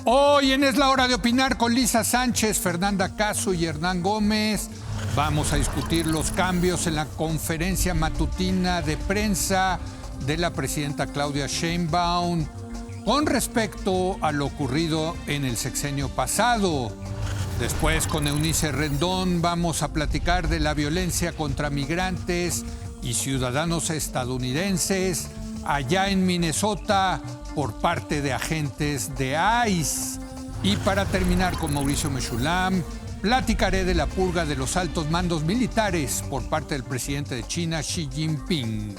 Hoy en Es la Hora de Opinar con Lisa Sánchez, Fernanda Caso y Hernán Gómez. Vamos a discutir los cambios en la conferencia matutina de prensa de la presidenta Claudia Sheinbaum con respecto a lo ocurrido en el sexenio pasado. Después, con Eunice Rendón, vamos a platicar de la violencia contra migrantes y ciudadanos estadounidenses allá en Minnesota por parte de agentes de ICE. Y para terminar con Mauricio Meshulam, platicaré de la purga de los altos mandos militares por parte del presidente de China, Xi Jinping.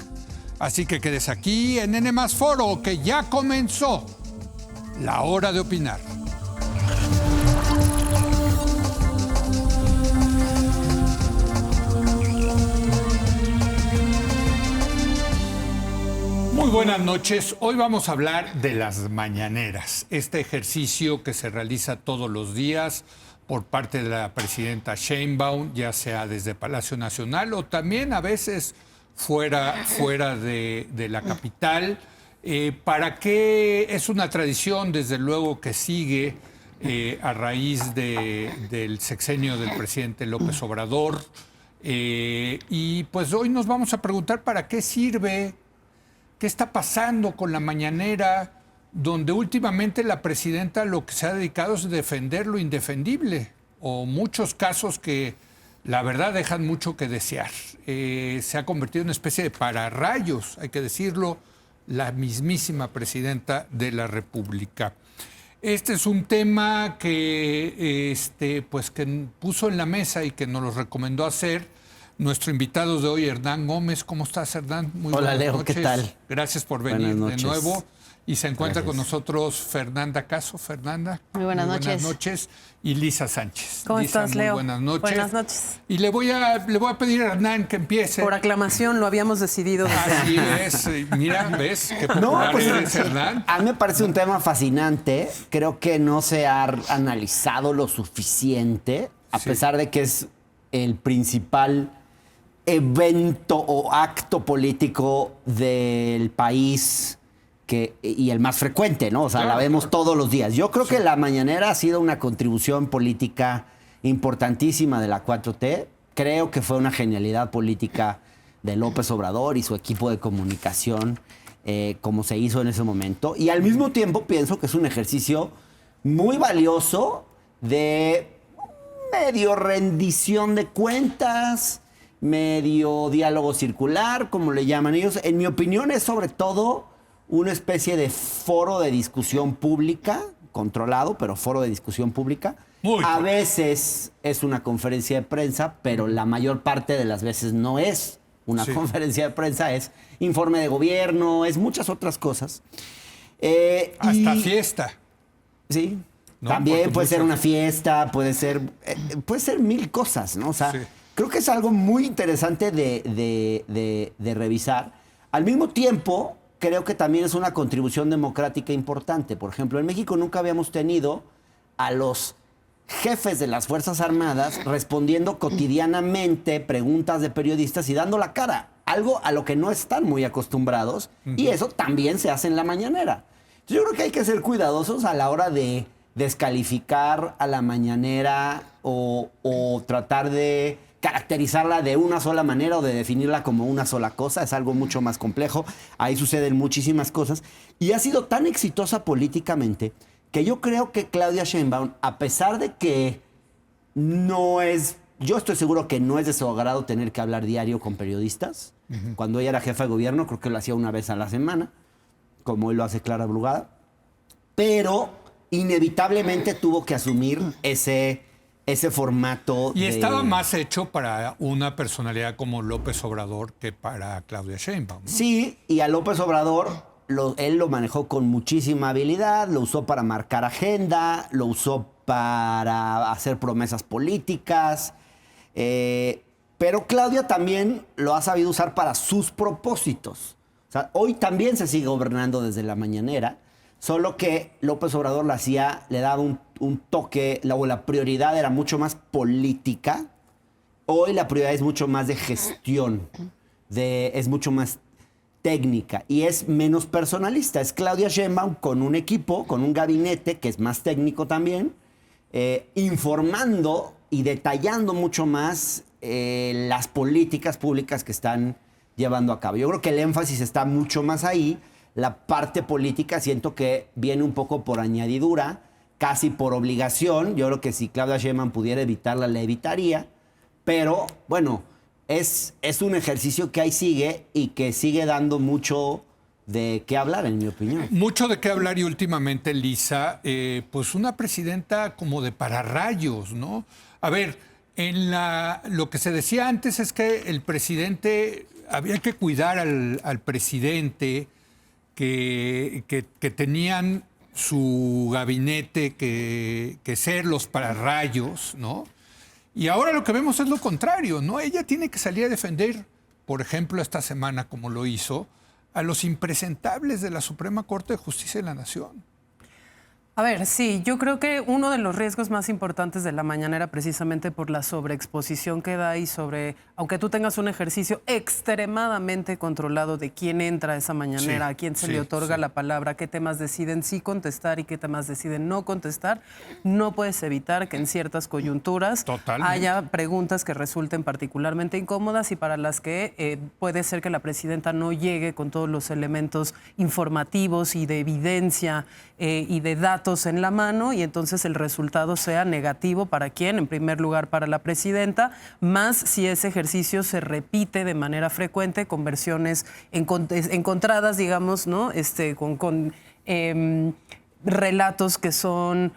Así que quedes aquí en N+ Foro, que ya comenzó la hora de opinar. Muy buenas noches. Hoy vamos a hablar de las mañaneras, este ejercicio que se realiza todos los días por parte de la presidenta Sheinbaum, ya sea desde Palacio Nacional o también a veces fuera de la capital. ¿Para qué? Es una tradición, desde luego, que sigue a raíz del sexenio del presidente López Obrador. Y pues hoy nos vamos a preguntar para qué sirve. ¿Qué está pasando con la mañanera, donde últimamente la presidenta lo que se ha dedicado es defender lo indefendible, o muchos casos que la verdad dejan mucho que desear? Se ha convertido en una especie de pararrayos, hay que decirlo, la mismísima presidenta de la República. Este es un tema que puso en la mesa y que nos lo recomendó hacer nuestro invitado de hoy, Hernán Gómez. ¿Cómo estás, Hernán? Muy Hola, buenas Leo, noches. ¿Qué tal? Gracias por venir de nuevo. Y se encuentra con nosotros Fernanda Caso. Fernanda. Muy buenas noches. Y Lisa Sánchez. ¿Cómo Lisa, estás, Leo? Buenas noches. Buenas noches. Y le voy a pedir a Hernán que empiece. Por aclamación, lo habíamos decidido. Así es. Mira, ¿ves? Qué popular eres, Hernán. A mí me parece un tema fascinante. Creo que no se ha analizado lo suficiente, a pesar de que es el principal evento o acto político del país y el más frecuente, ¿no? O sea, la vemos todos los días. Yo creo que la mañanera ha sido una contribución política importantísima de la 4T. Creo que fue una genialidad política de López Obrador y su equipo de comunicación, como se hizo en ese momento. Y al mismo tiempo pienso que es un ejercicio muy valioso de medio rendición de cuentas, medio diálogo circular, como le llaman ellos. En mi opinión es sobre todo una especie de foro de discusión pública, controlado, pero foro de discusión pública. A veces es una conferencia de prensa, pero la mayor parte de las veces no es una conferencia de prensa, es informe de gobierno, es muchas otras cosas. Hasta fiesta. Sí. No, también puede ser una fiesta, puede ser mil cosas, ¿no? O sea, creo que es algo muy interesante de revisar. Al mismo tiempo, creo que también es una contribución democrática importante. Por ejemplo, en México nunca habíamos tenido a los jefes de las Fuerzas Armadas respondiendo cotidianamente preguntas de periodistas y dando la cara. Algo a lo que no están muy acostumbrados. Y eso también se hace en la mañanera. Entonces, yo creo que hay que ser cuidadosos a la hora de descalificar a la mañanera o tratar de caracterizarla de una sola manera o de definirla como una sola cosa. Es algo mucho más complejo. Ahí suceden muchísimas cosas. Y ha sido tan exitosa políticamente que yo creo que Claudia Sheinbaum, a pesar de que no es... Yo estoy seguro que no es de su agrado tener que hablar diario con periodistas. Cuando ella era jefa de gobierno, creo que lo hacía una vez a la semana, como hoy lo hace Clara Brugada. Pero inevitablemente tuvo que asumir ese formato. Y estaba más hecho para una personalidad como López Obrador que para Claudia Sheinbaum, ¿no? Sí, y a López Obrador él lo manejó con muchísima habilidad, lo usó para marcar agenda, lo usó para hacer promesas políticas, pero Claudia también lo ha sabido usar para sus propósitos. O sea, hoy también se sigue gobernando desde la mañanera, solo que López Obrador le daba un toque, la prioridad era mucho más política. Hoy la prioridad es mucho más de gestión, es mucho más técnica y es menos personalista. Es Claudia Sheinbaum con un equipo, con un gabinete que es más técnico también, informando y detallando mucho más las políticas públicas que están llevando a cabo. Yo creo que el énfasis está mucho más ahí. La parte política siento que viene un poco por añadidura, casi por obligación. Yo creo que si Claudia Sheinbaum pudiera evitarla, la evitaría. Pero, bueno, es un ejercicio que ahí sigue y que sigue dando mucho de qué hablar, en mi opinión. Mucho de qué hablar y últimamente, Lisa, pues una presidenta como de pararrayos, ¿no? A ver, lo que se decía antes es que el presidente, había que cuidar al presidente, que tenían su gabinete que ser los pararrayos, ¿no? Y ahora lo que vemos es lo contrario, ¿no? Ella tiene que salir a defender, por ejemplo, esta semana, como lo hizo, a los impresentables de la Suprema Corte de Justicia de la Nación. A ver, sí, yo creo que uno de los riesgos más importantes de la mañanera, precisamente por la sobreexposición que da y aunque tú tengas un ejercicio extremadamente controlado de quién entra a esa mañanera, a quién se le otorga la palabra, qué temas deciden sí contestar y qué temas deciden no contestar, no puedes evitar que en ciertas coyunturas haya preguntas que resulten particularmente incómodas y para las que puede ser que la presidenta no llegue con todos los elementos informativos y de evidencia y de datos en la mano y entonces el resultado sea negativo para quién, en primer lugar para la presidenta, más si ese ejercicio se repite de manera frecuente con versiones encontradas, digamos, ¿no? Con relatos que son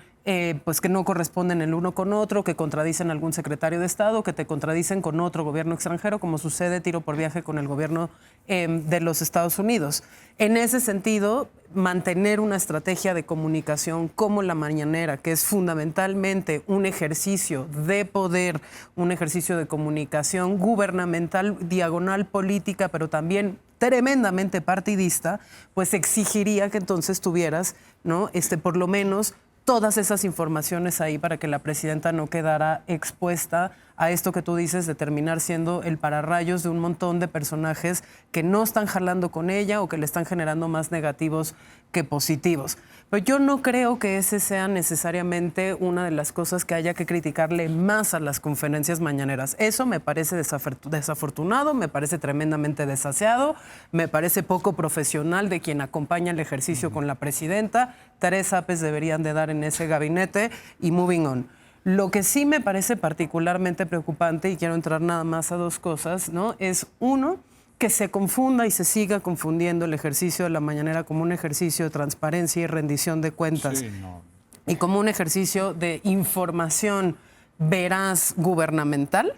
pues que no corresponden el uno con otro, que contradicen a algún secretario de Estado, que te contradicen con otro gobierno extranjero, como sucede tiro por viaje con el gobierno de los Estados Unidos. En ese sentido, mantener una estrategia de comunicación como la mañanera, que es fundamentalmente un ejercicio de poder, un ejercicio de comunicación gubernamental, diagonal política, pero también tremendamente partidista, pues exigiría que entonces tuvieras, ¿no? Por lo menos todas esas informaciones ahí para que la presidenta no quedara expuesta a esto que tú dices de terminar siendo el pararrayos de un montón de personajes que no están jalando con ella o que le están generando más negativos que positivos. Pero yo no creo que ese sea necesariamente una de las cosas que haya que criticarle más a las conferencias mañaneras. Eso me parece desafortunado, me parece tremendamente desaseado, me parece poco profesional de quien acompaña el ejercicio con la presidenta. 3 apes deberían de dar en ese gabinete y moving on. Lo que sí me parece particularmente preocupante, y quiero entrar nada más a 2 cosas, ¿no? Es uno, que se confunda y se siga confundiendo el ejercicio de la mañanera como un ejercicio de transparencia y rendición de cuentas y como un ejercicio de información veraz gubernamental,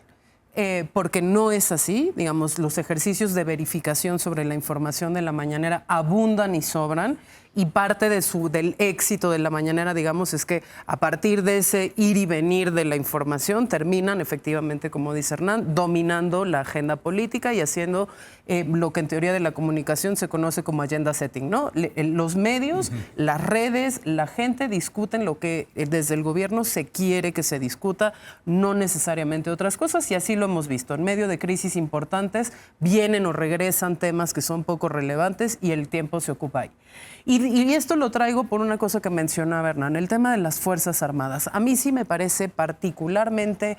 porque no es así. Digamos, los ejercicios de verificación sobre la información de la mañanera abundan y sobran. Y parte del éxito de la mañanera, digamos, es que a partir de ese ir y venir de la información terminan efectivamente, como dice Hernán, dominando la agenda política y haciendo lo que en teoría de la comunicación se conoce como agenda setting, ¿no? Los medios, las redes, la gente discuten lo que desde el gobierno se quiere que se discuta, no necesariamente otras cosas, y así lo hemos visto. En medio de crisis importantes vienen o regresan temas que son poco relevantes y el tiempo se ocupa ahí. Y esto lo traigo por una cosa que mencionaba Hernán, el tema de las Fuerzas Armadas. A mí sí me parece particularmente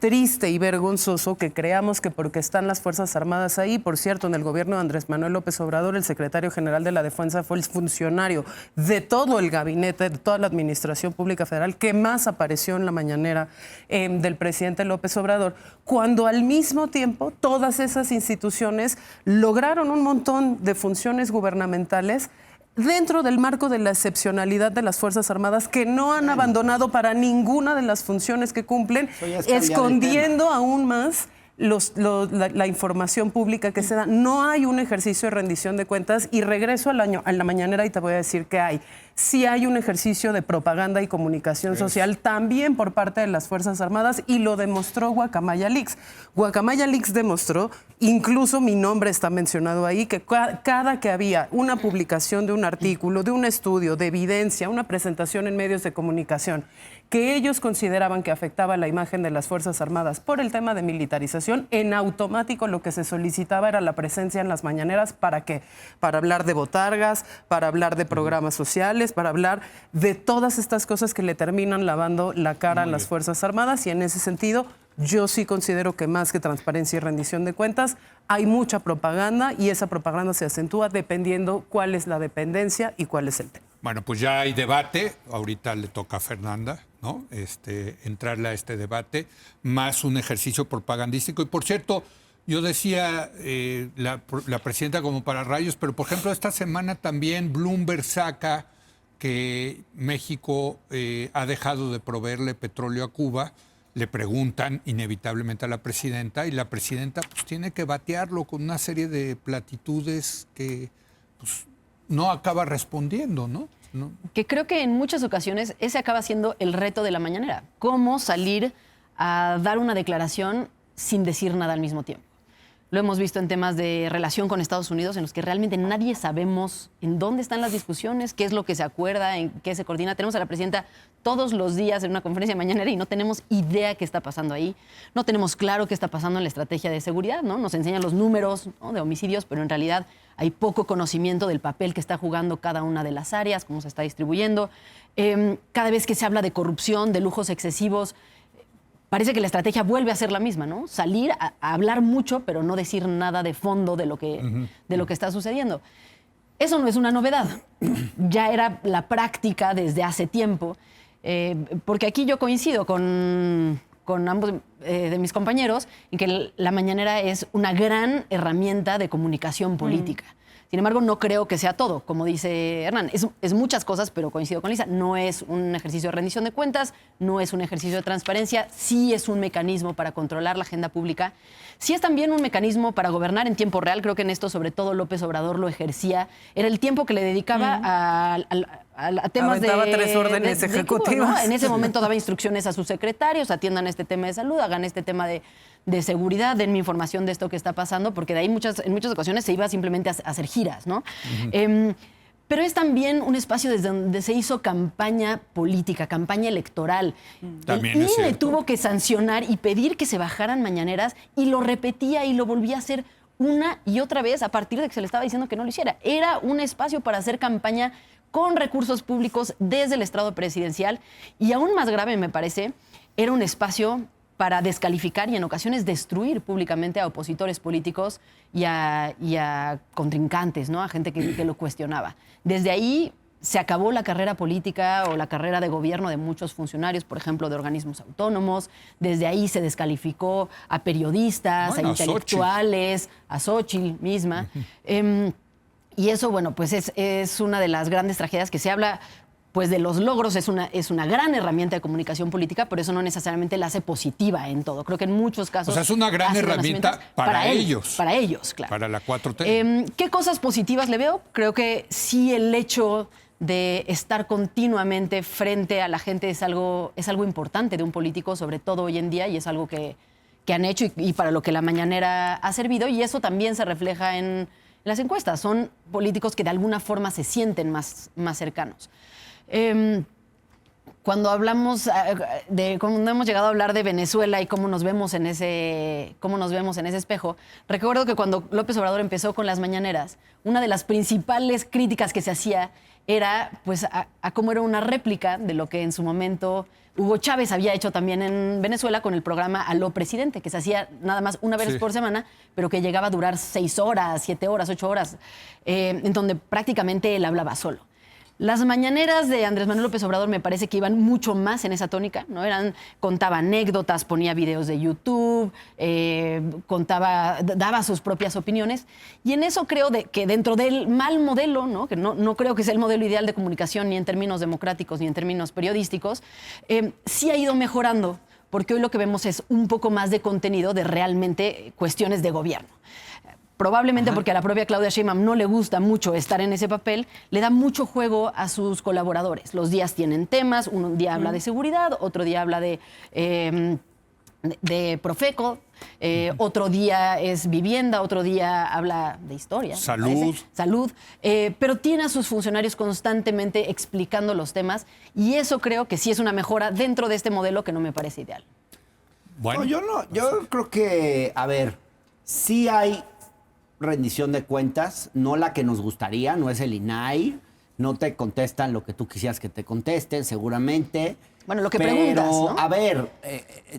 triste y vergonzoso que creamos que porque están las Fuerzas Armadas ahí, por cierto, en el gobierno de Andrés Manuel López Obrador, el secretario general de la Defensa fue el funcionario de todo el gabinete, de toda la administración pública federal que más apareció en la mañanera del presidente López Obrador, cuando al mismo tiempo todas esas instituciones lograron un montón de funciones gubernamentales dentro del marco de la excepcionalidad de las Fuerzas Armadas, que no han abandonado para ninguna de las funciones que cumplen, escondiendo aún más la información pública que se da. No hay un ejercicio de rendición de cuentas y regreso a la mañanera y te voy a decir que hay sí hay un ejercicio de propaganda y comunicación social también por parte de las Fuerzas Armadas, y lo demostró Guacamaya Leaks. Guacamaya Leaks demostró, incluso mi nombre está mencionado ahí, que cada que había una publicación de un artículo, de un estudio, de evidencia, una presentación en medios de comunicación, que ellos consideraban que afectaba la imagen de las Fuerzas Armadas por el tema de militarización, en automático lo que se solicitaba era la presencia en las mañaneras. ¿Para qué? Para hablar de botargas, para hablar de programas sociales, para hablar de todas estas cosas que le terminan lavando la cara a las Fuerzas Armadas, y en ese sentido yo sí considero que más que transparencia y rendición de cuentas, hay mucha propaganda, y esa propaganda se acentúa dependiendo cuál es la dependencia y cuál es el tema. Bueno, pues ya hay debate, ahorita le toca a Fernanda, ¿no? Entrarle a este debate, más un ejercicio propagandístico. Y por cierto, yo decía la presidenta como para rayos, pero por ejemplo esta semana también Bloomberg saca que México ha dejado de proveerle petróleo a Cuba. Le preguntan inevitablemente a la presidenta, y la presidenta pues tiene que batearlo con una serie de platitudes que pues no acaba respondiendo, ¿no? Que creo que en muchas ocasiones ese acaba siendo el reto de la mañanera. Cómo salir a dar una declaración sin decir nada al mismo tiempo. Lo hemos visto en temas de relación con Estados Unidos, en los que realmente nadie sabemos en dónde están las discusiones, qué es lo que se acuerda, en qué se coordina. Tenemos a la presidenta todos los días en una conferencia mañanera y no tenemos idea qué está pasando ahí. No tenemos claro qué está pasando en la estrategia de seguridad, ¿no? Nos enseñan los números, ¿no?, de homicidios, pero en realidad hay poco conocimiento del papel que está jugando cada una de las áreas, cómo se está distribuyendo. Cada vez que se habla de corrupción, de lujos excesivos, parece que la estrategia vuelve a ser la misma, ¿no? Salir a hablar mucho, pero no decir nada de fondo de lo que está sucediendo. Eso no es una novedad. Ya era la práctica desde hace tiempo, porque aquí yo coincido con ambos de mis compañeros en que la mañanera es una gran herramienta de comunicación política. Sin embargo, no creo que sea todo, como dice Hernán. Es muchas cosas, pero coincido con Lisa. No es un ejercicio de rendición de cuentas, no es un ejercicio de transparencia, sí es un mecanismo para controlar la agenda pública. Sí es también un mecanismo para gobernar en tiempo real. Creo que en esto, sobre todo, López Obrador lo ejercía. Era el tiempo que le dedicaba a temas Aventaba 3 órdenes ejecutivas. ¿no? En ese momento daba instrucciones a sus secretarios: atiendan este tema de salud, hagan este tema de seguridad, denme información de esto que está pasando, porque de ahí en muchas ocasiones se iba simplemente a hacer giras, ¿no? Pero es también un espacio desde donde se hizo campaña política, campaña electoral. También el INE tuvo que sancionar y pedir que se bajaran mañaneras, y lo repetía y lo volvía a hacer una y otra vez a partir de que se le estaba diciendo que no lo hiciera. Era un espacio para hacer campaña con recursos públicos desde el estrado presidencial, y aún más grave, me parece, era un espacio para descalificar y en ocasiones destruir públicamente a opositores políticos y a contrincantes, ¿no? A gente que lo cuestionaba. Desde ahí se acabó la carrera política o la carrera de gobierno de muchos funcionarios, por ejemplo, de organismos autónomos. Desde ahí se descalificó a periodistas, a intelectuales, a Xóchitl misma. Y eso, bueno, pues es una de las grandes tragedias que se habla. Pues de los logros es una gran herramienta de comunicación política, pero eso no necesariamente la hace positiva en todo. Creo que en muchos casos... O sea, es una gran herramienta para ellos. Para ellos, claro. Para la 4T. ¿Qué cosas positivas le veo? Creo que sí, el hecho de estar continuamente frente a la gente es algo importante de un político, sobre todo hoy en día, y es algo que han hecho y para lo que la mañanera ha servido, y eso también se refleja en las encuestas. Son políticos que de alguna forma se sienten más cercanos. Cuando hablamos cuando hemos llegado a hablar de Venezuela y cómo nos vemos en ese espejo, recuerdo que cuando López Obrador empezó con las mañaneras, una de las principales críticas que se hacía era pues a cómo era una réplica de lo que en su momento Hugo Chávez había hecho también en Venezuela con el programa Aló Presidente, que se hacía nada más una vez por semana, pero que llegaba a durar 6 horas, 7 horas, 8 horas, en donde prácticamente él hablaba solo. Las mañaneras de Andrés Manuel López Obrador me parece que iban mucho más en esa tónica, ¿no? Contaba anécdotas, ponía videos de YouTube, daba sus propias opiniones, y en eso creo que dentro del mal modelo, ¿no? Que no creo que sea el modelo ideal de comunicación ni en términos democráticos ni en términos periodísticos, sí ha ido mejorando, porque hoy lo que vemos es un poco más de contenido de realmente cuestiones de gobierno. probablemente porque a la propia Claudia Sheinbaum no le gusta mucho estar en ese papel, le da mucho juego a sus colaboradores. Los días tienen temas, un día habla de seguridad, otro día habla de Profeco, otro día es vivienda, otro día habla de historia. Salud. Pero tiene a sus funcionarios constantemente explicando los temas y eso creo que sí es una mejora dentro de este modelo que no me parece ideal. Bueno, yo creo que, a ver, sí hay rendición de cuentas, no la que nos gustaría, no es el INAI, no te contestan lo que tú quisieras que te contesten, seguramente. Bueno, lo que preguntas, ¿no? A ver,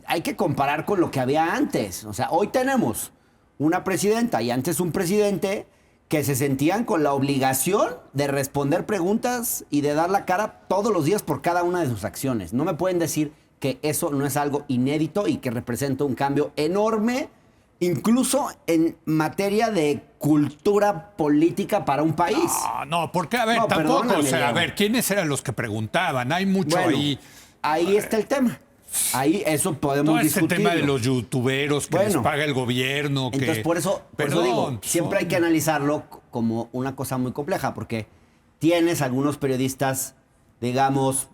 hay que comparar con lo que había antes. O sea, hoy tenemos una presidenta y antes un presidente que se sentían con la obligación de responder preguntas y de dar la cara todos los días por cada una de sus acciones. No me pueden decir que eso no es algo inédito y que representa un cambio enorme, incluso en materia de cultura política para un país. No, porque, a ver, tampoco, o sea, a ver, ¿quiénes eran los que preguntaban? Hay mucho ahí. Ahí está el tema. Ahí eso podemos discutir. Todo ese tema de los youtuberos que les paga el gobierno. Entonces, por eso digo, siempre hay que analizarlo como una cosa muy compleja, porque tienes algunos periodistas, digamos,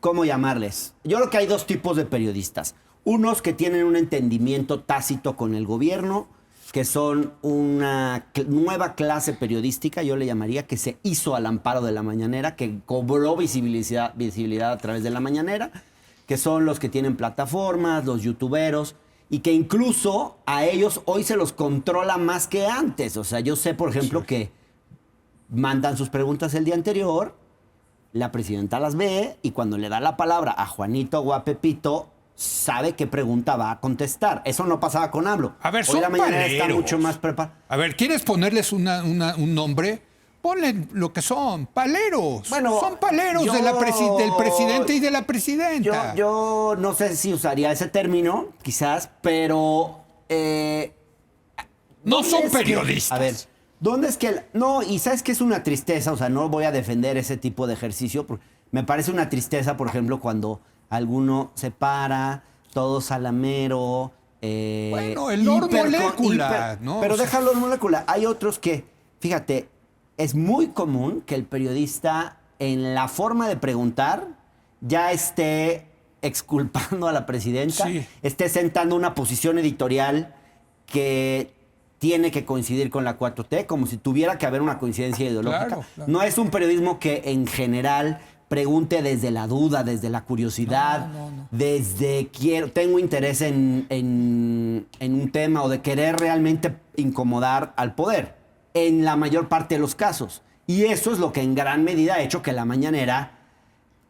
¿cómo llamarles? Yo creo que hay dos tipos de periodistas. Unos que tienen un entendimiento tácito con el gobierno, que son una nueva clase periodística, yo le llamaría, que se hizo al amparo de la mañanera, que cobró visibilidad a través de la mañanera, que son los que tienen plataformas, los youtuberos, y que incluso a ellos hoy se los controla más que antes. O sea, yo sé, por ejemplo, que mandan sus preguntas el día anterior, la presidenta las ve, y cuando le da la palabra a Juanito o a Pepito, sabe qué pregunta va a contestar. Eso no pasaba con AMLO. A ver, hoy la mañana está mucho más preparada. A ver, ¿quieres ponerles un nombre? Ponle lo que son, paleros. Bueno, son paleros del presidente y de la presidenta. Yo no sé si usaría ese término, quizás, pero... no son periodistas. A ver, ¿dónde es que...? No, y ¿sabes qué es una tristeza? O sea, no voy a defender ese tipo de ejercicio, porque me parece una tristeza, por ejemplo, cuando alguno se para, todo salamero... bueno, el Lord Molécula, ¿no? Pero déjalo en molécula. Hay otros que, fíjate, es muy común que el periodista en la forma de preguntar ya esté exculpando a la presidenta, esté sentando una posición editorial que tiene que coincidir con la 4T, como si tuviera que haber una coincidencia ideológica. Claro. No es un periodismo que en general pregunte desde la duda, desde la curiosidad, desde tengo interés en un tema o de querer realmente incomodar al poder, en la mayor parte de los casos. Y eso es lo que en gran medida ha hecho que la mañanera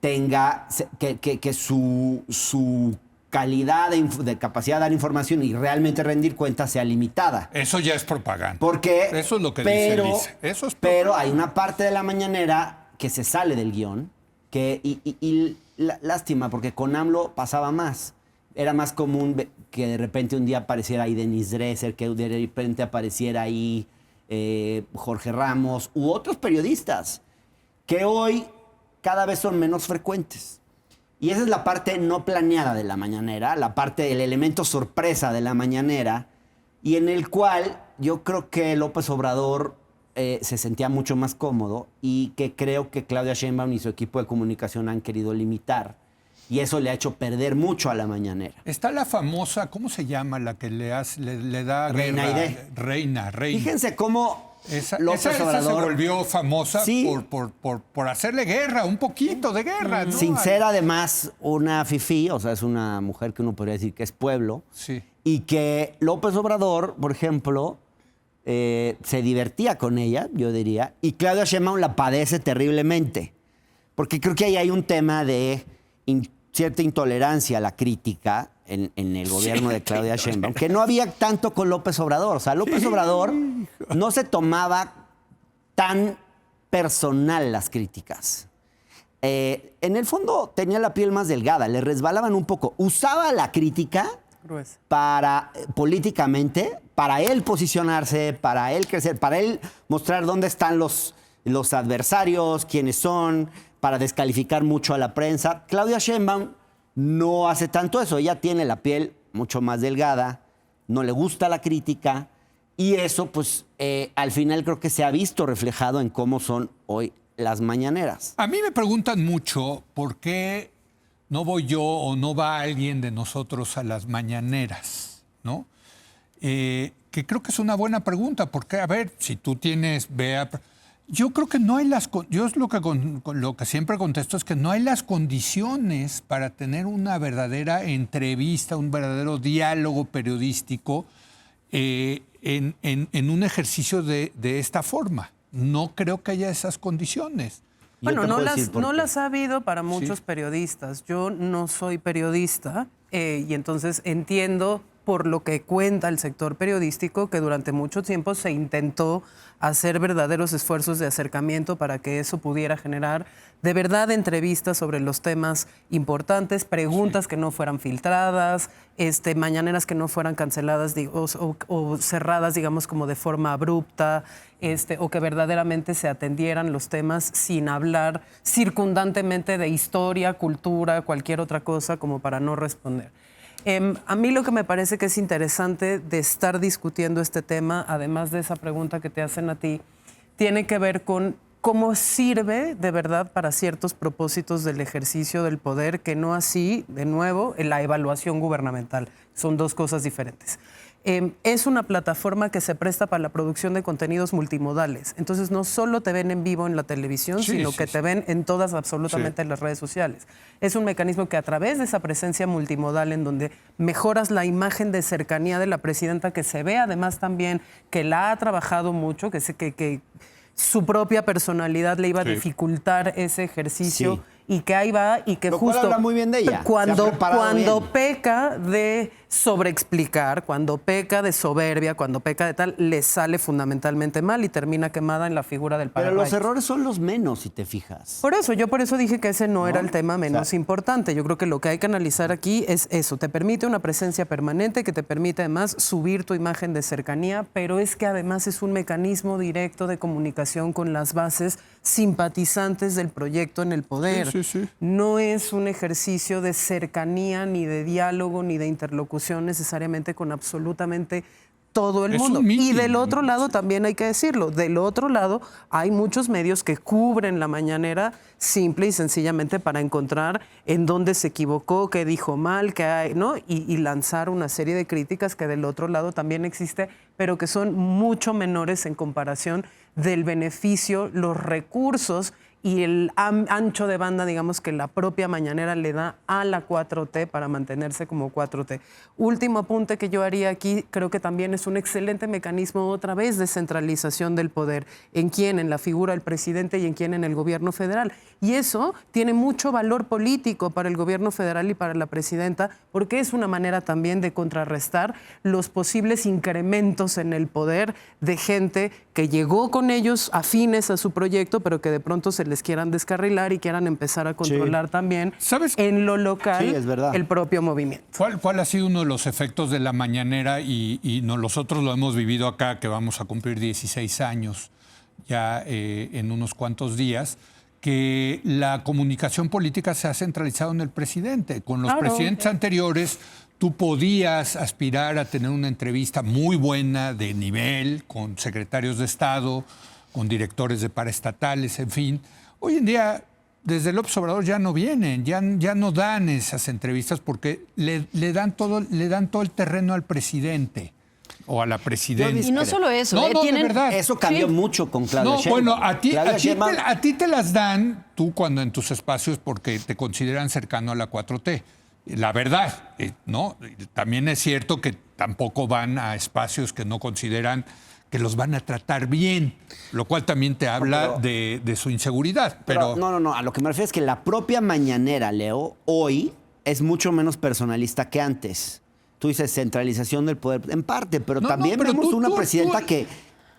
tenga, que su calidad de capacidad de dar información y realmente rendir cuentas sea limitada. Eso ya es propaganda. Porque, eso es lo que dice Elisa. Eso es propaganda. Pero hay una parte de la mañanera que se sale del guión, lástima, porque con AMLO pasaba más. Era más común que de repente un día apareciera ahí Denise Dresser, que de repente apareciera ahí Jorge Ramos u otros periodistas, que hoy cada vez son menos frecuentes. Y esa es la parte no planeada de la mañanera, la parte del elemento sorpresa de la mañanera, y en el cual yo creo que López Obrador se sentía mucho más cómodo y que creo que Claudia Sheinbaum y su equipo de comunicación han querido limitar. Y eso le ha hecho perder mucho a la mañanera. Está la famosa, ¿cómo se llama? La que le da Reina guerra. Iré. Reina. Fíjense cómo López esa Obrador se volvió famosa por hacerle guerra, un poquito de guerra, ¿no? Sin ser además una fifí, o sea, es una mujer que uno podría decir que es pueblo. Sí. Y que López Obrador, por ejemplo, se divertía con ella, yo diría, y Claudia Sheinbaum la padece terriblemente. Porque creo que ahí hay un tema de cierta intolerancia a la crítica en el gobierno de Claudia Sheinbaum, que no había tanto con López Obrador. O sea, López Obrador no se tomaba tan personal las críticas. En el fondo tenía la piel más delgada, le resbalaban un poco. Usaba la crítica políticamente, para él posicionarse, para él crecer, para él mostrar dónde están los adversarios, quiénes son, para descalificar mucho a la prensa. Claudia Sheinbaum no hace tanto eso. Ella tiene la piel mucho más delgada, no le gusta la crítica y eso pues al final creo que se ha visto reflejado en cómo son hoy las mañaneras. A mí me preguntan mucho por qué no voy yo o no va alguien de nosotros a las mañaneras, ¿no? Que creo que es una buena pregunta, porque, a ver, si tú tienes, yo creo que no hay yo es lo que siempre contesto es que no hay las condiciones para tener una verdadera entrevista, un verdadero diálogo periodístico en un ejercicio de esta forma. No creo que haya esas condiciones. Bueno, no las ha habido para muchos periodistas. Yo no soy periodista y entonces entiendo por lo que cuenta el sector periodístico que durante mucho tiempo se intentó hacer verdaderos esfuerzos de acercamiento para que eso pudiera generar de verdad entrevistas sobre los temas importantes, preguntas que no fueran filtradas, mañaneras que no fueran canceladas o cerradas, digamos, como de forma abrupta, o que verdaderamente se atendieran los temas sin hablar circundantemente de historia, cultura, cualquier otra cosa como para no responder. A mí lo que me parece que es interesante de estar discutiendo este tema, además de esa pregunta que te hacen a ti, tiene que ver con cómo sirve de verdad para ciertos propósitos del ejercicio del poder, que no así, de nuevo, en la evaluación gubernamental. Son dos cosas diferentes. Es una plataforma que se presta para la producción de contenidos multimodales. Entonces, no solo te ven en vivo en la televisión, sino que te ven en todas absolutamente las redes sociales. Es un mecanismo que a través de esa presencia multimodal en donde mejoras la imagen de cercanía de la presidenta, que se ve además también que la ha trabajado mucho, que su propia personalidad le iba a dificultar ese ejercicio y que ahí va y que lo justo cual habla muy bien de ella. Cuando peca de sobreexplicar, cuando peca de soberbia, cuando peca de tal, le sale fundamentalmente mal y termina quemada en la figura del Pero Paraguay. los errores son los menos, si te fijas. Por eso dije que ese no era el tema menos importante. Yo creo que lo que hay que analizar aquí es eso. Te permite una presencia permanente que te permite además subir tu imagen de cercanía, pero es que además es un mecanismo directo de comunicación con las bases simpatizantes del proyecto en el poder. No es un ejercicio de cercanía, ni de diálogo, ni de interlocución necesariamente con absolutamente todo el mundo. Y del otro lado también hay que decirlo, del otro lado hay muchos medios que cubren la mañanera simple y sencillamente para encontrar en dónde se equivocó, qué dijo mal, qué hay, ¿no? Y lanzar una serie de críticas que del otro lado también existe, pero que son mucho menores en comparación del beneficio, los recursos y el ancho de banda, digamos, que la propia mañanera le da a la 4T para mantenerse como 4T. Último apunte que yo haría aquí, creo que también es un excelente mecanismo otra vez de centralización del poder. ¿En quién? En la figura del presidente y en quién, en el gobierno federal. Y eso tiene mucho valor político para el gobierno federal y para la presidenta, porque es una manera también de contrarrestar los posibles incrementos en el poder de gente que llegó con ellos afines a su proyecto, pero que de pronto se les quieran descarrilar y quieran empezar a controlar también en lo local el propio movimiento. ¿Cuál ha sido uno de los efectos de la mañanera? Y nosotros lo hemos vivido acá, que vamos a cumplir 16 años ya en unos cuantos días, que la comunicación política se ha centralizado en el presidente. Con los presidentes anteriores, tú podías aspirar a tener una entrevista muy buena, de nivel, con secretarios de Estado, con directores de paraestatales, en fin. Hoy en día, desde López Obrador ya no vienen, ya no dan esas entrevistas porque le dan todo el terreno al presidente o a la presidenta. Y no solo eso, de verdad. Eso cambió mucho con Claudia Sheinbaum. Bueno, a ti te las dan tú cuando en tus espacios porque te consideran cercano a la 4T. La verdad, ¿no? También es cierto que tampoco van a espacios que no consideran que los van a tratar bien, lo cual también te habla de su inseguridad. Pero no, a lo que me refiero es que la propia mañanera, Leo, hoy es mucho menos personalista que antes. Tú dices centralización del poder, en parte, pero también vemos una presidenta que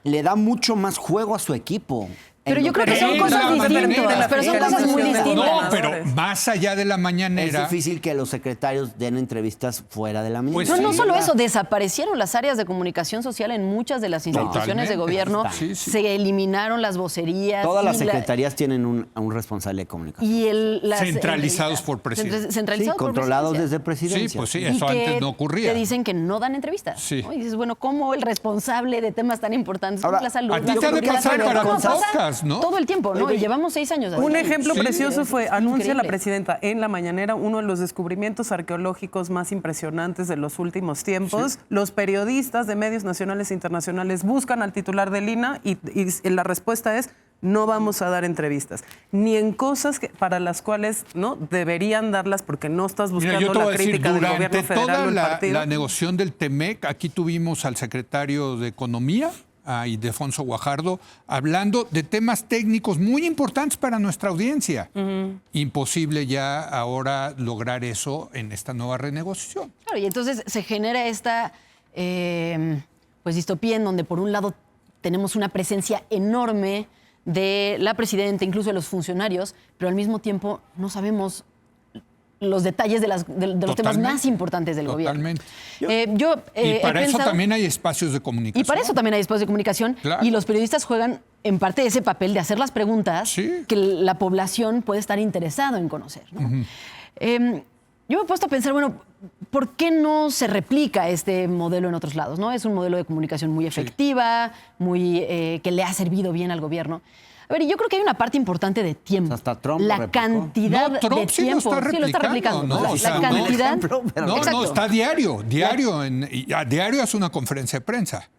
le da mucho más juego a su equipo. Pero yo creo que son En cosas la mañanera. distintas. Pero son cosas muy distintas. No, pero más allá de la Es mañanera. difícil que los secretarios den entrevistas fuera de la mañana. Pues No sí. solo eso, desaparecieron las áreas de comunicación social en muchas de las instituciones de Totalmente. gobierno, Sí, sí. se eliminaron las vocerías. Todas las y la- secretarías tienen un responsable de comunicación. y las Centralizados entrevistas. por presidente. Centralizados Sí, por controlados presidencia. desde presidencia. Sí, pues sí, Y eso que antes no ocurría. Te dicen que no dan entrevistas. Sí. ¿no? Y dices, bueno, ¿cómo el responsable de temas tan importantes como Ahora, la salud? a ti la te ha de seguridad, pasar para ¿cómo pasa? podcast, ¿no? Todo el tiempo, ¿no? Y llevamos 6 años así. Un ejemplo Sí. precioso fue, Es anuncia la increíble. presidenta en la mañanera uno de los descubrimientos arqueológicos más impresionantes de los últimos tiempos. Los periodistas de medios nacionales e internacionales buscan al titular del INAH y la respuesta es: no vamos a dar entrevistas, ni en cosas para las cuales no deberían darlas porque no estás Mira, buscando yo te voy la a decir, crítica del durante gobierno federal o toda el la partido. negociación del TEMEC, aquí tuvimos al secretario de Economía, a Ildefonso Guajardo, hablando de temas técnicos muy importantes para nuestra audiencia. Imposible ya ahora lograr eso en esta nueva renegociación. Claro, y entonces se genera esta pues distopía en donde por un lado tenemos una presencia enorme de la presidenta, incluso de los funcionarios, pero al mismo tiempo no sabemos los detalles de los temas Totalmente. más importantes del Totalmente. gobierno. Y para he eso pensado- también hay espacios de comunicación. Y para eso también hay espacios de comunicación. Claro. Y los periodistas juegan en parte ese papel de hacer las preguntas Sí. que la población puede estar interesado en conocer, ¿no? Yo me he puesto a pensar, bueno, ¿por qué no se replica este modelo en otros lados? ¿No? Es un modelo de comunicación muy efectiva, muy, que le ha servido bien al gobierno. A ver, y yo creo que hay una parte importante de tiempo. Hasta Trump lo la replicó. cantidad No, Trump de sí lo tiempo. está Sí, lo está replicando, replicando. ¿no? O La sea, no cantidad. ejemplo, pero- No, Exacto. no, está diario. Y a diario hace una conferencia de prensa.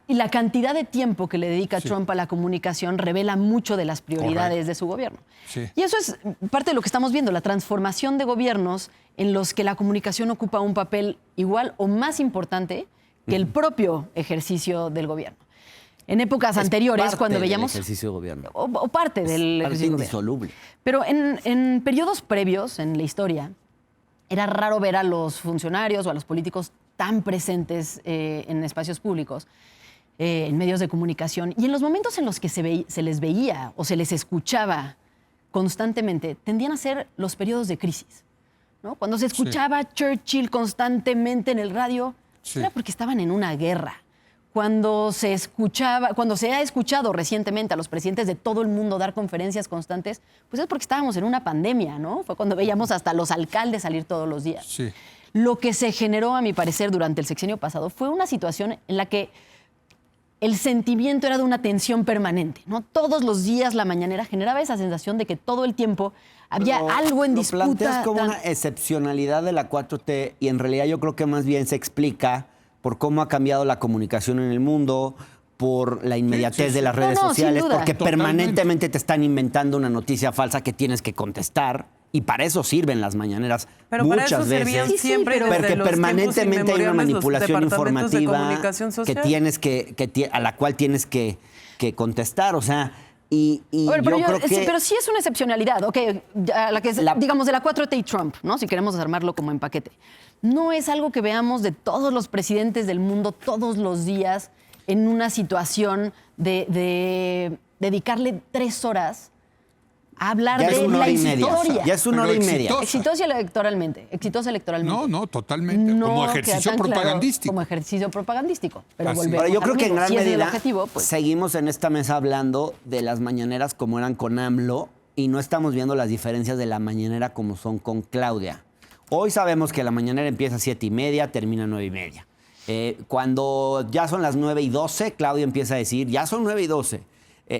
Y la cantidad de tiempo que le dedica Trump a la comunicación revela mucho de las prioridades Correcto. de su gobierno. Sí. Y eso es parte de lo que estamos viendo, la transformación de gobiernos en los que la comunicación ocupa un papel igual o más importante que el propio ejercicio del gobierno. En épocas anteriores, Parte cuando del veíamos... ejercicio de gobierno. O parte del Parte ejercicio del gobierno. indisoluble. Pero en periodos previos en la historia, era raro ver a los funcionarios o a los políticos tan presentes en espacios públicos, en medios de comunicación. Y en los momentos en los que se les veía o se les escuchaba constantemente, tendían a ser los periodos de crisis, ¿no? Cuando se escuchaba a Churchill constantemente en el radio, Sí. era porque estaban en una guerra. Cuando se ha escuchado recientemente a los presidentes de todo el mundo dar conferencias constantes, pues es porque estábamos en una pandemia, ¿no? Fue cuando veíamos hasta los alcaldes salir todos los días. Sí. Lo que se generó, a mi parecer, durante el sexenio pasado fue una situación en la que el sentimiento era de una tensión permanente, ¿no? Todos los días la mañanera generaba esa sensación de que todo el tiempo había Pero algo en lo disputa. planteas como una excepcionalidad de la 4T y en realidad yo creo que más bien se explica por cómo ha cambiado la comunicación en el mundo, por la inmediatez sí. de las No, redes no, sin sociales, duda. porque Totalmente. permanentemente te están inventando una noticia falsa que tienes que contestar y para eso sirven las mañaneras Pero para muchas eso servían veces. Sí, siempre pero- desde Porque los permanentemente tiempos hay una inmemoriales los manipulación departamentos de informativa comunicación que social. tienes a la cual tienes que contestar, o sea, y Bueno, pero, yo creo sí, que pero sí es una excepcionalidad, ok, digamos de la 4T y Trump, ¿no? Si queremos armarlo como en paquete. No es algo que veamos de todos los presidentes del mundo todos los días en una situación de dedicarle 3 horas a hablar ya es de una la hora y media. historia. Ya es una Pero hora y media. exitosa. Exitosa electoralmente. No, no, totalmente. No como queda ejercicio tan claro propagandístico. como ejercicio propagandístico. Pero Así. volvemos Ahora, yo a creo lo que en mismo. gran Si ese es el medida objetivo, pues seguimos en esta mesa hablando de las mañaneras como eran con AMLO y no estamos viendo las diferencias de la mañanera como son con Claudia. Hoy sabemos que la mañanera empieza a 7:30, termina a 9:30. Cuando ya son las 9:12, Claudia empieza a decir, ya son 9:12.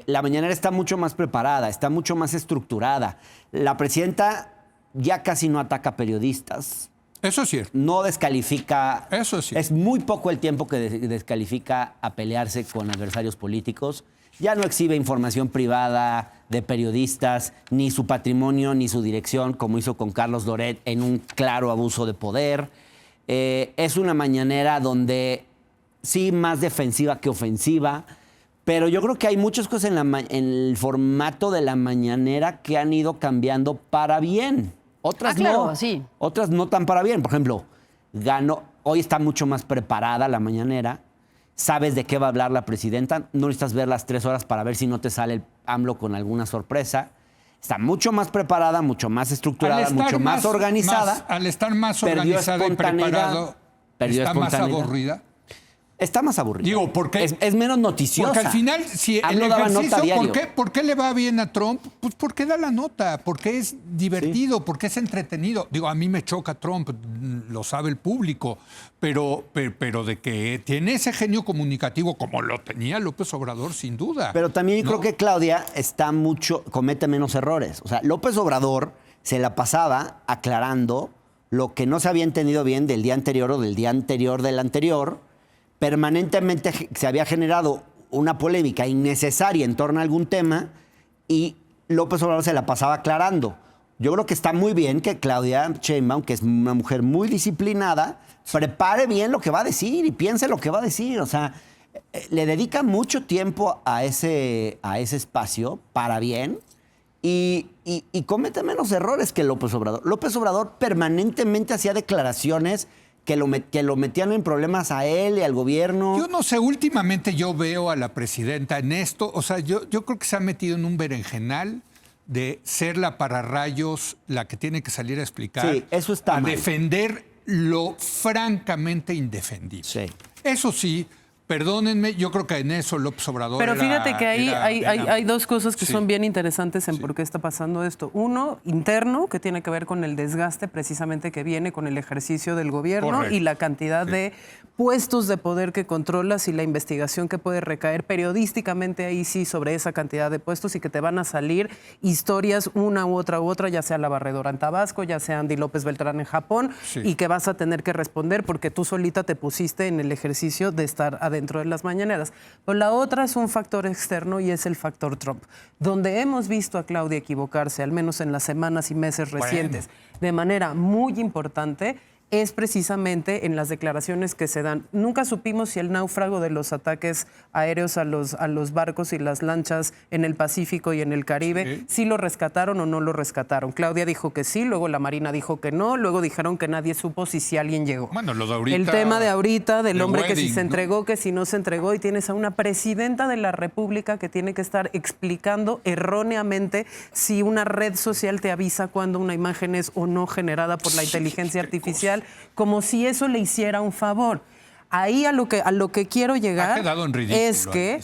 La mañanera está mucho más preparada, está mucho más estructurada. La presidenta ya casi no ataca periodistas. Eso es cierto. No descalifica. Eso sí. Es muy poco el tiempo que descalifica a pelearse con adversarios políticos. Ya no exhibe información privada de periodistas, ni su patrimonio, ni su dirección, como hizo con Carlos Loret en un claro abuso de poder. Es una mañanera donde sí más defensiva que ofensiva, pero yo creo que hay muchas cosas en el formato de la mañanera que han ido cambiando para bien. Otras claro, no. sí. Otras no tan para bien. Por ejemplo, hoy está mucho más preparada la mañanera sabes de qué va a hablar la presidenta, no necesitas ver las 3 horas para ver si no te sale el AMLO con alguna sorpresa. Está mucho más preparada, mucho más estructurada, mucho más organizada. Al estar más perdió organizada y preparado, está más aburrida. Está más aburrida. Digo, porque es menos noticiosa. Porque al final, si el ejercicio, ¿por qué le va bien a Trump? Pues porque da la nota, porque es divertido, porque es entretenido. Digo, a mí me choca Trump, lo sabe el público, pero de que tiene ese genio comunicativo como lo tenía López Obrador, sin duda. Pero también creo que Claudia comete menos errores. O sea, López Obrador se la pasaba aclarando lo que no se había entendido bien del día anterior o del día anterior del anterior. Permanentemente se había generado una polémica innecesaria en torno a algún tema y López Obrador se la pasaba aclarando. Yo creo que está muy bien que Claudia Sheinbaum, que es una mujer muy disciplinada, prepare bien lo que va a decir y piense lo que va a decir. O sea, le dedica mucho tiempo a ese espacio para bien y comete menos errores que López Obrador. López Obrador permanentemente hacía declaraciones que lo metían en problemas a él y al gobierno. Yo no sé, últimamente yo veo a la presidenta en esto, o sea, yo creo que se ha metido en un berenjenal de ser la pararrayos, la que tiene que salir a explicar, sí, eso está mal. Defender lo francamente indefendible. Sí. Eso sí, perdónenme, yo creo que en eso López Obrador Pero fíjate que ahí hay dos cosas que son bien interesantes en por qué está pasando esto. Uno, interno, que tiene que ver con el desgaste precisamente que viene con el ejercicio del gobierno. Correcto. Y la cantidad de puestos de poder que controlas y la investigación que puede recaer periodísticamente ahí sí sobre esa cantidad de puestos y que te van a salir historias una u otra, ya sea la Barredora en Tabasco, ya sea Andy López Beltrán en Japón, y que vas a tener que responder porque tú solita te pusiste en el ejercicio de estar adentro de las mañaneras. Pero la otra es un factor externo y es el factor Trump, donde hemos visto a Claudia equivocarse, al menos en las semanas y meses recientes, de manera muy importante, es precisamente en las declaraciones que se dan. Nunca supimos si el náufrago de los ataques aéreos a los barcos y las lanchas en el Pacífico y en el Caribe, si lo rescataron o no lo rescataron. Claudia dijo que sí, luego la Marina dijo que no, luego dijeron que nadie supo si alguien llegó. Bueno, lo de ahorita, el tema de ahorita, del hombre wedding, que si se entregó, ¿no? que si no se entregó, y tienes a una presidenta de la República que tiene que estar explicando erróneamente si una red social te avisa cuando una imagen es o no generada por la inteligencia artificial, como si eso le hiciera un favor. Ahí a lo que quiero llegar es que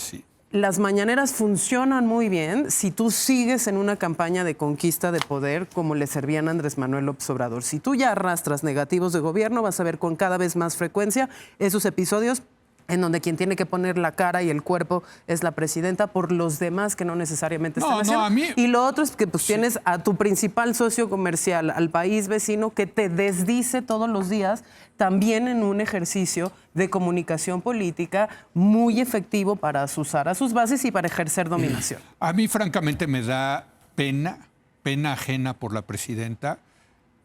las mañaneras funcionan muy bien si tú sigues en una campaña de conquista de poder como le servían a Andrés Manuel López Obrador. Si tú ya arrastras negativos de gobierno, vas a ver con cada vez más frecuencia esos episodios en donde quien tiene que poner la cara y el cuerpo es la presidenta por los demás que no necesariamente están haciendo. Y lo otro es que tienes a tu principal socio comercial, al país vecino, que te desdice todos los días, también en un ejercicio de comunicación política muy efectivo para asusar a sus bases y para ejercer dominación. A mí, francamente, me da pena ajena por la presidenta,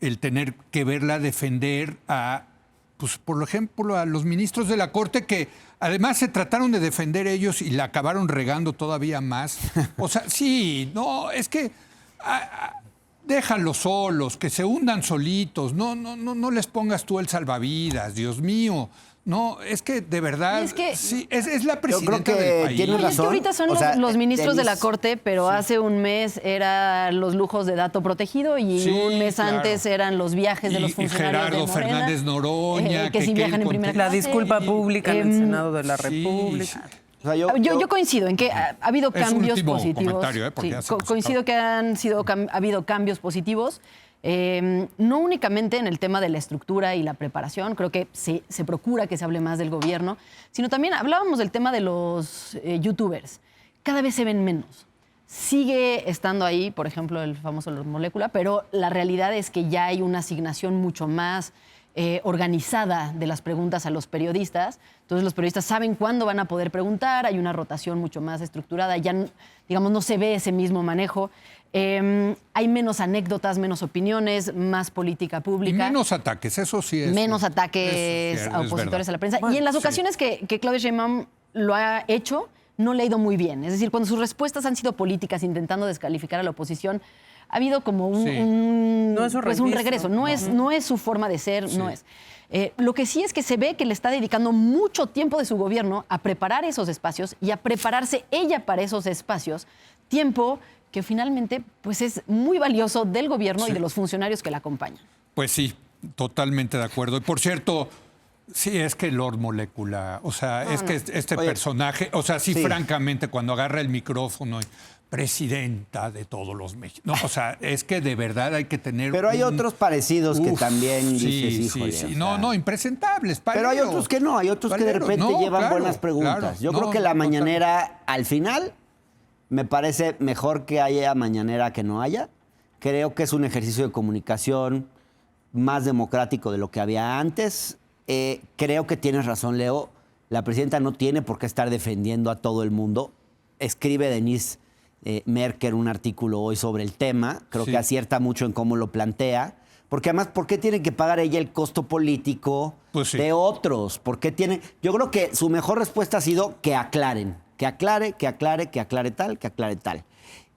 el tener que verla defender a... Pues, por ejemplo, a los ministros de la Corte que además se trataron de defender ellos y la acabaron regando todavía más. O sea, sí, no, es que déjalos solos, que se hundan solitos. No les pongas tú el salvavidas, Dios mío. No, es que de verdad, sí, es la presidenta del país. Tiene razón. Es que ahorita son los ministros de la Corte, pero hace un mes eran los lujos de dato protegido y un mes antes eran los viajes de los funcionarios Gerardo de Morena, Fernández Noroña. que sí viajan en primera clase. La disculpa pública en el Senado de la República. O sea, yo coincido en que ha habido cambios positivos. Coincido que ha habido cambios positivos. No únicamente en el tema de la estructura y la preparación, creo que se procura que se hable más del gobierno, sino también hablábamos del tema de los youtubers. Cada vez se ven menos. Sigue estando ahí, por ejemplo, el famoso Molécula, pero la realidad es que ya hay una asignación mucho más organizada de las preguntas a los periodistas. Entonces los periodistas saben cuándo van a poder preguntar, hay una rotación mucho más estructurada, ya digamos no se ve ese mismo manejo. Hay menos anécdotas, menos opiniones, más política pública. Y menos ataques, eso sí es. Menos ataques a opositores a la prensa. Bueno, y en las ocasiones que Claudia Sheinbaum lo ha hecho, no le ha ido muy bien. Es decir, cuando sus respuestas han sido políticas, intentando descalificar a la oposición, ha habido como un regreso. No es su forma de ser, no es. Lo que sí es que se ve que le está dedicando mucho tiempo de su gobierno a preparar esos espacios y a prepararse ella para esos espacios, tiempo que finalmente pues es muy valioso del gobierno y de los funcionarios que la acompañan. Pues sí, totalmente de acuerdo. Y por cierto, sí, es que Lord Molecula, o sea, es que este personaje, o sea, sí, francamente, cuando agarra el micrófono y presidenta de todos los mexicanos, no, o sea, es que de verdad hay que tener... Pero hay otros parecidos que también dices, híjole. Sí, o sea, no, impresentables, pero hay otros que no, hay otros que de repente llevan buenas preguntas. Claro, Yo creo que la mañanera, al final, me parece mejor que haya mañanera que no haya. Creo que es un ejercicio de comunicación más democrático de lo que había antes. Creo que tienes razón, Leo. La presidenta no tiene por qué estar defendiendo a todo el mundo. Escribe Denise Merker un artículo hoy sobre el tema. Creo que acierta mucho en cómo lo plantea. Porque además, ¿por qué tiene que pagar ella el costo político de otros? ¿Por qué tiene? Yo creo que su mejor respuesta ha sido que aclaren. Que aclare tal.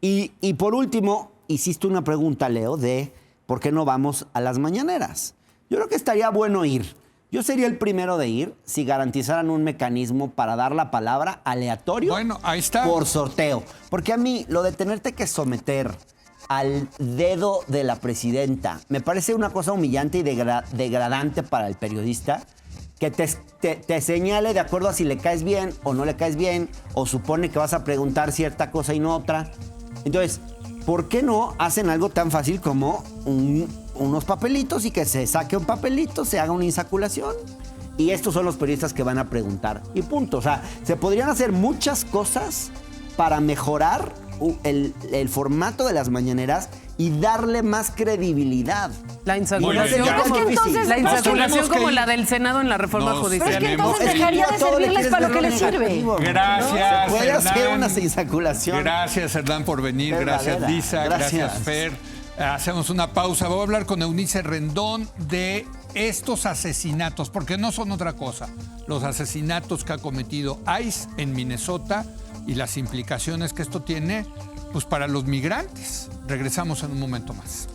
Y por último, hiciste una pregunta, Leo, de ¿por qué no vamos a las mañaneras? Yo creo que estaría bueno ir. Yo sería el primero de ir si garantizaran un mecanismo para dar la palabra aleatorio ahí está. Por sorteo. Porque a mí lo de tenerte que someter al dedo de la presidenta me parece una cosa humillante y degradante para el periodista, que te señale de acuerdo a si le caes bien o no le caes bien, o supone que vas a preguntar cierta cosa y no otra. Entonces, ¿por qué no hacen algo tan fácil como unos papelitos y que se saque un papelito, se haga una insaculación? Y estos son los periodistas que van a preguntar. Y punto. O sea, se podrían hacer muchas cosas para mejorar el formato de las mañaneras y darle más credibilidad. La insaculación, como la del Senado en la reforma judicial. Pero es que entonces dejaría de servirles para lo que les sirve. Gracias, puede hacer una insaculación. Gracias, Hernán, por venir. Gracias, Lisa. Gracias, Fer. Hacemos una pausa. Voy a hablar con Eunice Rendón de estos asesinatos, porque no son otra cosa. Los asesinatos que ha cometido ICE en Minnesota y las implicaciones que esto tiene pues, para los migrantes. Regresamos en un momento más.